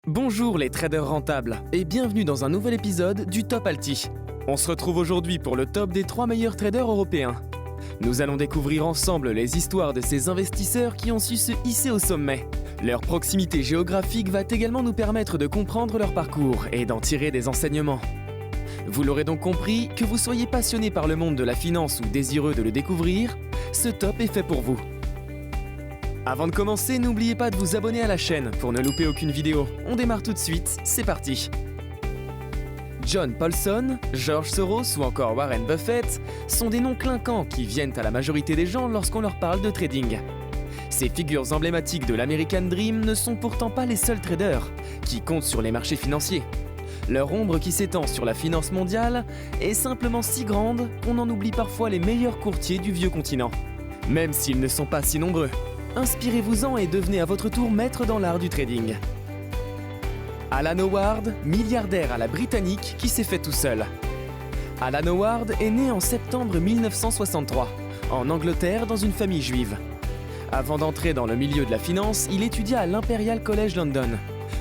Bonjour les traders rentables et bienvenue dans un nouvel épisode du Top Alti. On se retrouve aujourd'hui pour le top des 3 meilleurs traders européens. Nous allons découvrir ensemble les histoires de ces investisseurs qui ont su se hisser au sommet. Leur proximité géographique va également nous permettre de comprendre leur parcours et d'en tirer des enseignements. Vous l'aurez donc compris, que vous soyez passionné par le monde de la finance ou désireux de le découvrir, ce top est fait pour vous. Avant de commencer, n'oubliez pas de vous abonner à la chaîne pour ne louper aucune vidéo. On démarre tout de suite, c'est parti. John Paulson, George Soros ou encore Warren Buffett sont des noms clinquants qui viennent à la majorité des gens lorsqu'on leur parle de trading. Ces figures emblématiques de l'American Dream ne sont pourtant pas les seuls traders qui comptent sur les marchés financiers. Leur ombre qui s'étend sur la finance mondiale est simplement si grande qu'on en oublie parfois les meilleurs courtiers du vieux continent. Même s'ils ne sont pas si nombreux. Inspirez-vous-en et devenez à votre tour maître dans l'art du trading. Alan Howard, milliardaire à la britannique qui s'est fait tout seul. Alan Howard est né en septembre 1963, en Angleterre dans une famille juive. Avant d'entrer dans le milieu de la finance, il étudia à l'Imperial College London,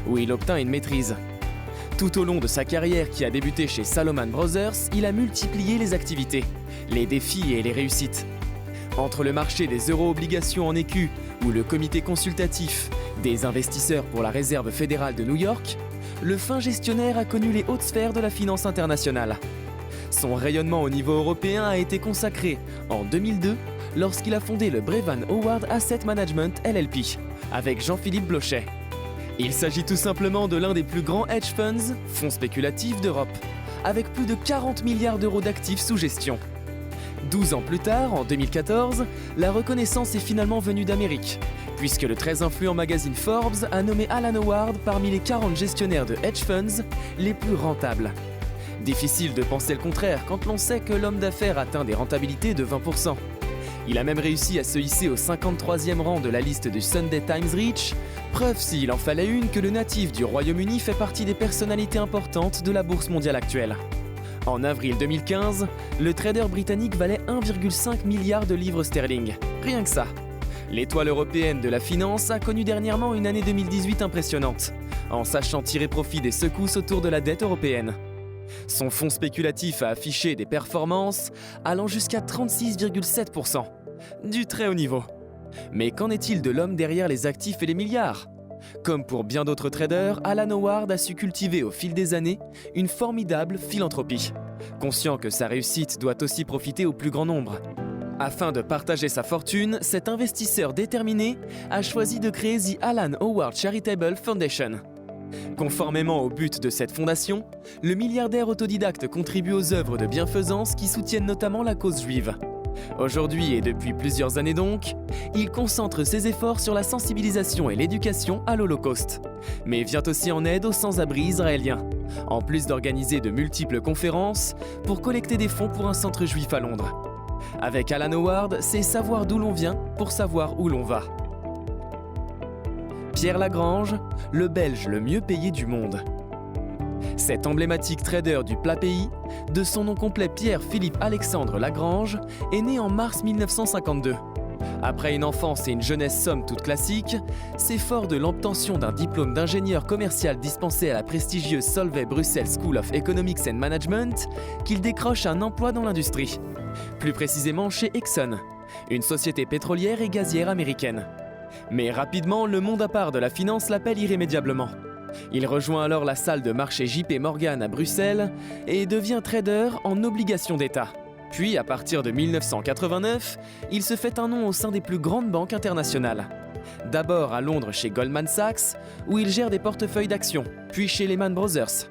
où il obtint une maîtrise. Tout au long de sa carrière qui a débuté chez Salomon Brothers, il a multiplié les activités, les défis et les réussites. Entre le marché des euro-obligations en écus ou le comité consultatif des investisseurs pour la Réserve fédérale de New York, le fin gestionnaire a connu les hautes sphères de la finance internationale. Son rayonnement au niveau européen a été consacré en 2002 lorsqu'il a fondé le Brevan Howard Asset Management LLP avec Jean-Philippe Blochet. Il s'agit tout simplement de l'un des plus grands hedge funds, fonds spéculatifs d'Europe, avec plus de 40 milliards d'euros d'actifs sous gestion. 12 ans plus tard, en 2014, la reconnaissance est finalement venue d'Amérique, puisque le très influent magazine Forbes a nommé Alan Howard parmi les 40 gestionnaires de hedge funds les plus rentables. Difficile de penser le contraire quand l'on sait que l'homme d'affaires atteint des rentabilités de 20%. Il a même réussi à se hisser au 53e rang de la liste du Sunday Times Rich, preuve s'il en fallait une que le natif du Royaume-Uni fait partie des personnalités importantes de la bourse mondiale actuelle. En avril 2015, le trader britannique valait 1,5 milliard de livres sterling. Rien que ça. L'étoile européenne de la finance a connu dernièrement une année 2018 impressionnante, en sachant tirer profit des secousses autour de la dette européenne. Son fonds spéculatif a affiché des performances allant jusqu'à 36,7%, du très haut niveau. Mais qu'en est-il de l'homme derrière les actifs et les milliards ? Comme pour bien d'autres traders, Alan Howard a su cultiver au fil des années une formidable philanthropie, conscient que sa réussite doit aussi profiter au plus grand nombre. Afin de partager sa fortune, cet investisseur déterminé a choisi de créer The Alan Howard Charitable Foundation. Conformément au but de cette fondation, le milliardaire autodidacte contribue aux œuvres de bienfaisance qui soutiennent notamment la cause juive. Aujourd'hui et depuis plusieurs années donc, il concentre ses efforts sur la sensibilisation et l'éducation à l'Holocauste, mais vient aussi en aide aux sans-abri israéliens, en plus d'organiser de multiples conférences pour collecter des fonds pour un centre juif à Londres. Avec Alan Howard, c'est savoir d'où l'on vient pour savoir où l'on va. Pierre Lagrange, le Belge le mieux payé du monde. Cet emblématique trader du plat pays, de son nom complet Pierre-Philippe Alexandre Lagrange, est né en mars 1952. Après une enfance et une jeunesse somme toute classique, c'est fort de l'obtention d'un diplôme d'ingénieur commercial dispensé à la prestigieuse Solvay Brussels School of Economics and Management qu'il décroche un emploi dans l'industrie. Plus précisément chez Exxon, une société pétrolière et gazière américaine. Mais rapidement, le monde à part de la finance l'appelle irrémédiablement. Il rejoint alors la salle de marché JP Morgan à Bruxelles et devient trader en obligations d'État. Puis, à partir de 1989, il se fait un nom au sein des plus grandes banques internationales. D'abord à Londres chez Goldman Sachs, où il gère des portefeuilles d'actions, puis chez Lehman Brothers.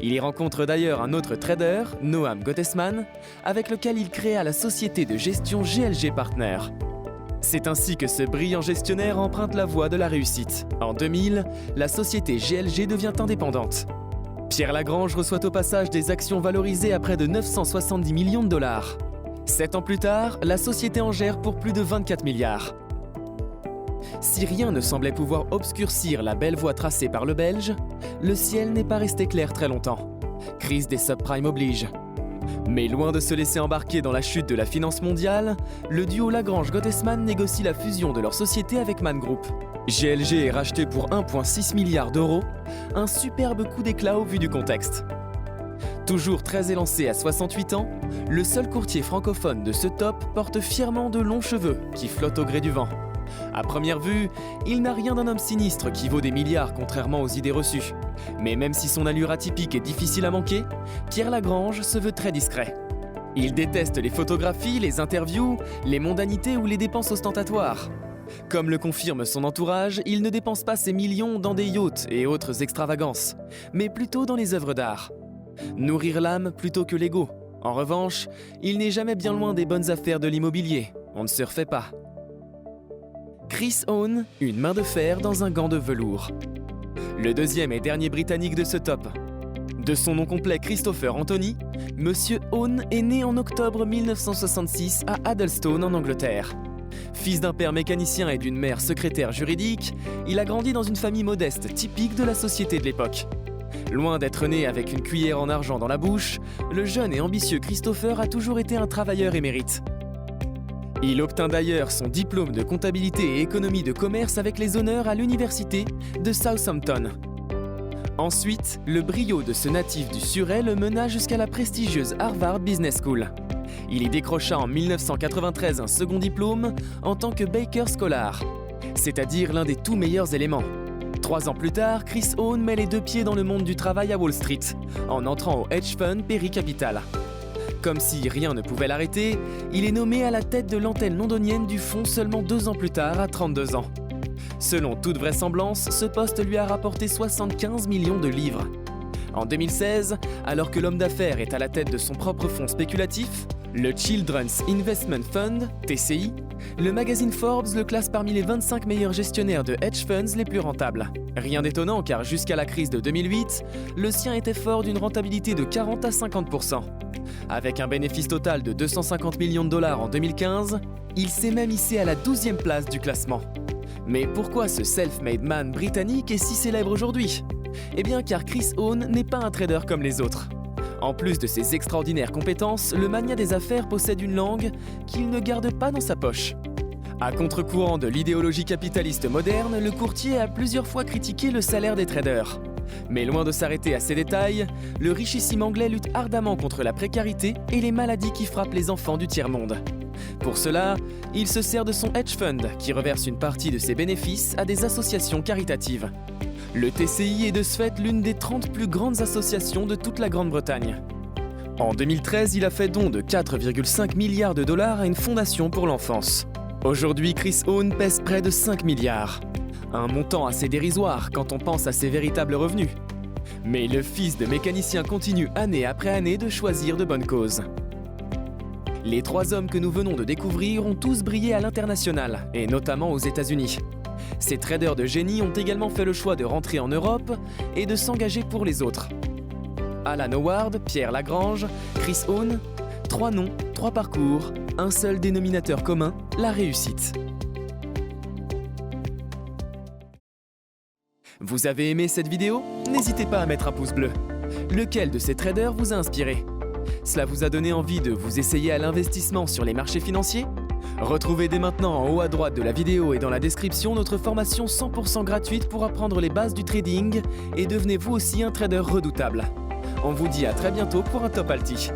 Il y rencontre d'ailleurs un autre trader, Noam Gottesman, avec lequel il créa la société de gestion GLG Partners. C'est ainsi que ce brillant gestionnaire emprunte la voie de la réussite. En 2000, la société GLG devient indépendante. Pierre Lagrange reçoit au passage des actions valorisées à près de 970 millions de dollars. 7 ans plus tard, la société en gère pour plus de 24 milliards. Si rien ne semblait pouvoir obscurcir la belle voie tracée par le Belge, le ciel n'est pas resté clair très longtemps. Crise des subprimes oblige. Mais loin de se laisser embarquer dans la chute de la finance mondiale, le duo Lagrange-Gottesman négocie la fusion de leur société avec Man Group. GLG est racheté pour 1,6 milliard d'euros, un superbe coup d'éclat au vu du contexte. Toujours très élancé à 68 ans, le seul courtier francophone de ce top porte fièrement de longs cheveux qui flottent au gré du vent. À première vue, il n'a rien d'un homme sinistre qui vaut des milliards contrairement aux idées reçues. Mais même si son allure atypique est difficile à manquer, Pierre Lagrange se veut très discret. Il déteste les photographies, les interviews, les mondanités ou les dépenses ostentatoires. Comme le confirme son entourage, il ne dépense pas ses millions dans des yachts et autres extravagances, mais plutôt dans les œuvres d'art. Nourrir l'âme plutôt que l'ego. En revanche, il n'est jamais bien loin des bonnes affaires de l'immobilier. On ne se refait pas. Chris Hohn, une main de fer dans un gant de velours. Le deuxième et dernier britannique de ce top. De son nom complet Christopher Anthony, Monsieur Hohn est né en octobre 1966 à Addlestone en Angleterre. Fils d'un père mécanicien et d'une mère secrétaire juridique, il a grandi dans une famille modeste typique de la société de l'époque. Loin d'être né avec une cuillère en argent dans la bouche, le jeune et ambitieux Christopher a toujours été un travailleur émérite. Il obtint d'ailleurs son diplôme de comptabilité et économie de commerce avec les honneurs à l'université de Southampton. Ensuite, le brio de ce natif du Surrey le mena jusqu'à la prestigieuse Harvard Business School. Il y décrocha en 1993 un second diplôme en tant que Baker Scholar, c'est-à-dire l'un des tout meilleurs éléments. 3 ans plus tard, Chris Hohn met les 2 pieds dans le monde du travail à Wall Street, en entrant au hedge fund Perry Capital. Comme si rien ne pouvait l'arrêter, il est nommé à la tête de l'antenne londonienne du fonds seulement 2 ans plus tard, à 32 ans. Selon toute vraisemblance, ce poste lui a rapporté 75 millions de livres. En 2016, alors que l'homme d'affaires est à la tête de son propre fonds spéculatif, le Children's Investment Fund, TCI, le magazine Forbes le classe parmi les 25 meilleurs gestionnaires de hedge funds les plus rentables. Rien d'étonnant car jusqu'à la crise de 2008, le sien était fort d'une rentabilité de 40 à 50%. Avec un bénéfice total de 250 millions de dollars en 2015, il s'est même hissé à la 12e place du classement. Mais pourquoi ce self-made man britannique est si célèbre aujourd'hui ? Eh bien car Chris Hohn n'est pas un trader comme les autres. En plus de ses extraordinaires compétences, le magnat des affaires possède une langue qu'il ne garde pas dans sa poche. À contre-courant de l'idéologie capitaliste moderne, le courtier a plusieurs fois critiqué le salaire des traders. Mais loin de s'arrêter à ces détails, le richissime anglais lutte ardemment contre la précarité et les maladies qui frappent les enfants du tiers-monde. Pour cela, il se sert de son hedge fund qui reverse une partie de ses bénéfices à des associations caritatives. Le TCI est de ce fait l'une des 30 plus grandes associations de toute la Grande-Bretagne. En 2013, il a fait don de 4,5 milliards de dollars à une fondation pour l'enfance. Aujourd'hui, Chris Hohn pèse près de 5 milliards. Un montant assez dérisoire quand on pense à ses véritables revenus. Mais le fils de mécanicien continue année après année de choisir de bonnes causes. Les 3 hommes que nous venons de découvrir ont tous brillé à l'international, et notamment aux États-Unis. Ces traders de génie ont également fait le choix de rentrer en Europe et de s'engager pour les autres. Alan Howard, Pierre Lagrange, Chris Hohn, 3 noms, 3 parcours, un seul dénominateur commun, la réussite. Vous avez aimé cette vidéo ? N'hésitez pas à mettre un pouce bleu. Lequel de ces traders vous a inspiré ? Cela vous a donné envie de vous essayer à l'investissement sur les marchés financiers ? Retrouvez dès maintenant en haut à droite de la vidéo et dans la description notre formation 100% gratuite pour apprendre les bases du trading et devenez vous aussi un trader redoutable. On vous dit à très bientôt pour un Top Alti.